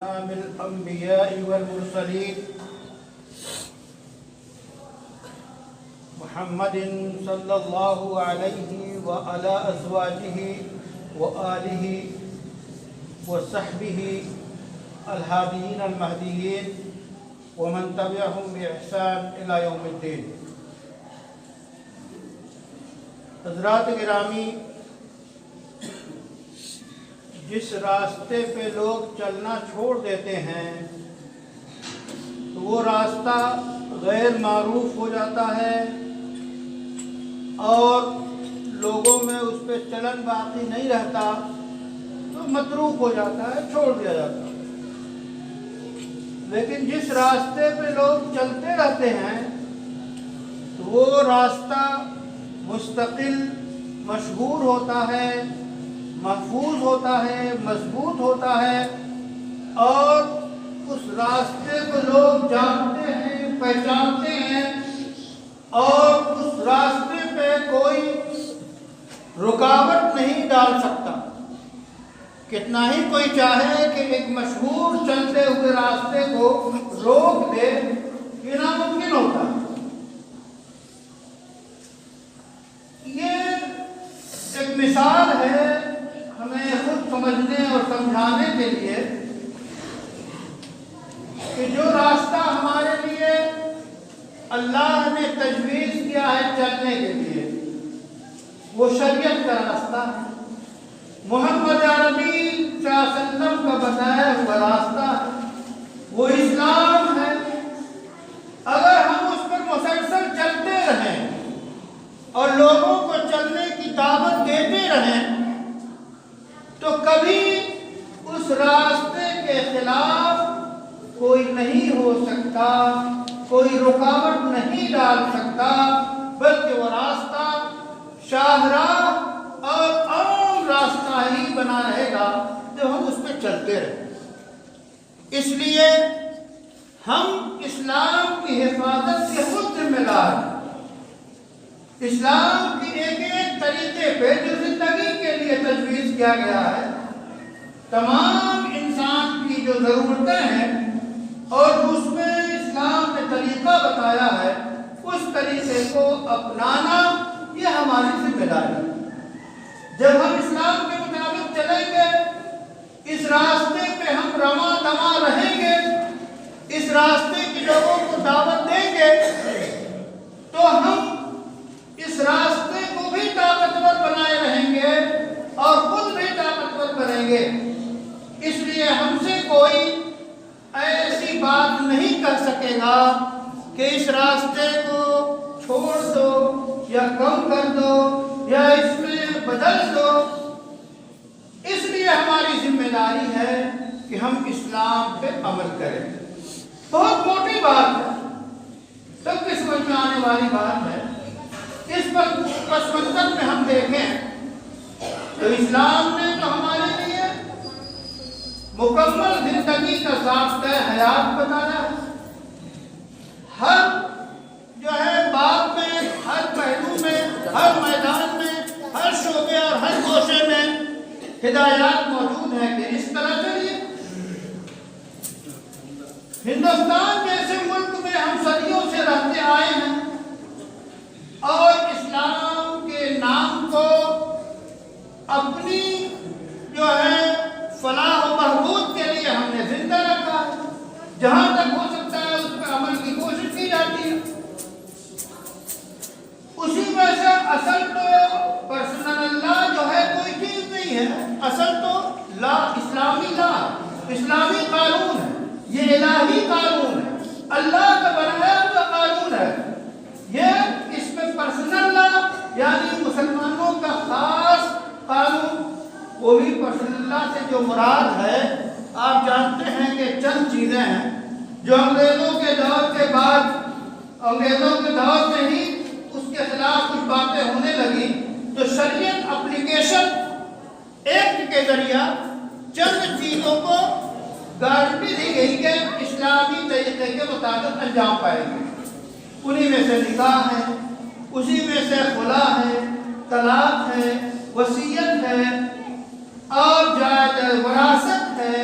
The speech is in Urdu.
الأنبياء والمرسلين محمد صلى الله عليه وعلى أزواجه وآله وصحبه الهاديين المهديين ومن تبعهم بإحسان إلى يوم الدين. حضرات گرامی، جس راستے پہ لوگ چلنا چھوڑ دیتے ہیں تو وہ راستہ غیر معروف ہو جاتا ہے اور لوگوں میں اس پہ چلن باقی نہیں رہتا تو متروک ہو جاتا ہے، چھوڑ دیا جاتا ہے. لیکن جس راستے پہ لوگ چلتے رہتے ہیں تو وہ راستہ مستقل مشہور ہوتا ہے، محفوظ ہوتا ہے، مضبوط ہوتا ہے اور اس راستے کو لوگ جانتے ہیں، پہچانتے ہیں اور اس راستے پہ کوئی رکاوٹ نہیں ڈال سکتا. کتنا ہی کوئی چاہے کہ ایک مشہور چلتے ہوئے راستے کو روک دے، یہ ناممکن ہوتا ہے. یہ ایک مثال ہے ہمیں خود سمجھنے اور سمجھانے کے لیے کہ جو راستہ ہمارے لیے اللہ نے تجویز کیا ہے چلنے کے لیے وہ شریعت کا راستہ ہے، محمد عربی صلی اللہ علیہ وسلم کا بتایا ہوا راستہ ہے، وہ اسلام ہے. اگر ہم اس پر مسلسل چلتے رہیں اور لوگوں کو چلنے کی دعوت دیتے رہیں تو کبھی اس راستے کے خلاف کوئی نہیں ہو سکتا، کوئی رکاوٹ نہیں ڈال سکتا، بلکہ وہ راستہ شاہراہ اور عام راستہ ہی بنا رہے گا جب ہم اس پہ چلتے رہیں. اس لیے ہم اسلام کی حفاظت کے خود ذمہ دار ہیں. اسلام کی ایک ایک طریقے پہ جو زندگی کے لیے تجویز کیا گیا ہے، تمام انسان کی جو ضرورتیں ہیں اور اس میں اسلام نے طریقہ بتایا ہے اس طریقے کو اپنانا یہ ہماری ذمہ داری ہے. جب ہم اسلام کے مطابق چلیں گے، اس راستے پہ ہم رواں دواں رہیں گے، اس راستے کے لوگوں کو دعوت دیں گے تو ہم اس راستے کو بھی طاقتور بنائے رہیں گے اور خود بھی طاقتور بنیں گے. اس لیے ہم سے کوئی ایسی بات نہیں کر سکے گا کہ اس راستے کو چھوڑ دو یا کم کر دو یا اس میں بدل دو. اس لیے ہماری ذمہ داری ہے کہ ہم اسلام پہ عمل کریں. بہت موٹی بات ہے، سب کے سمجھ میں آنے والی بات ہے. اس پس منظر میں ہم دیکھیں تو اسلام نے تو ہمارے لیے مکمل زندگی کا ضابطہ حیات بتایا ہے. ہر جو ہے باب میں، ہر پہلو میں، ہر میدان میں، ہر شعبے اور ہر گوشے میں ہدایات موجود ہیں کہ اس طرح چلیے. ہندوستان جیسے ملک میں ہم صدیوں سے رہتے آئے ہیں اور اسلام کے نام کو اپنی جو ہے فلاح و بہبود کے لیے ہم نے زندہ رکھا ہے. جہاں تک ہو سکتا ہے اس پر عمل کی کوشش کی جاتی ہے. اسی میں سے اصل تو پرسنل لا جو ہے کوئی چیز نہیں ہے، اصل تو لا اسلامی قانون ہے. یہ الہی قانون ہے، اللہ کا بنایا ہوا قانون ہے. یہ اس میں پرسنل لا یعنی مسلمانوں کا خاص قانون، وہ بھی پرسنل لا سے جو مراد ہے آپ جانتے ہیں کہ چند چیزیں ہیں جو انگریزوں کے دور کے بعد، انگریزوں کے دور میں ہی اس کے خلاف کچھ باتیں ہونے لگی تو شریعت اپلیکیشن ایکٹ کے ذریعہ چند چیزوں کو گارنٹی دی گئی کہ اسلامی طریقے کے مطابق انجام پائے گی. انہی میں سے نکاح ہے، اسی میں سے خلا ہے، طلاق ہے، وصیت ہے اور جائز وراثت ہے،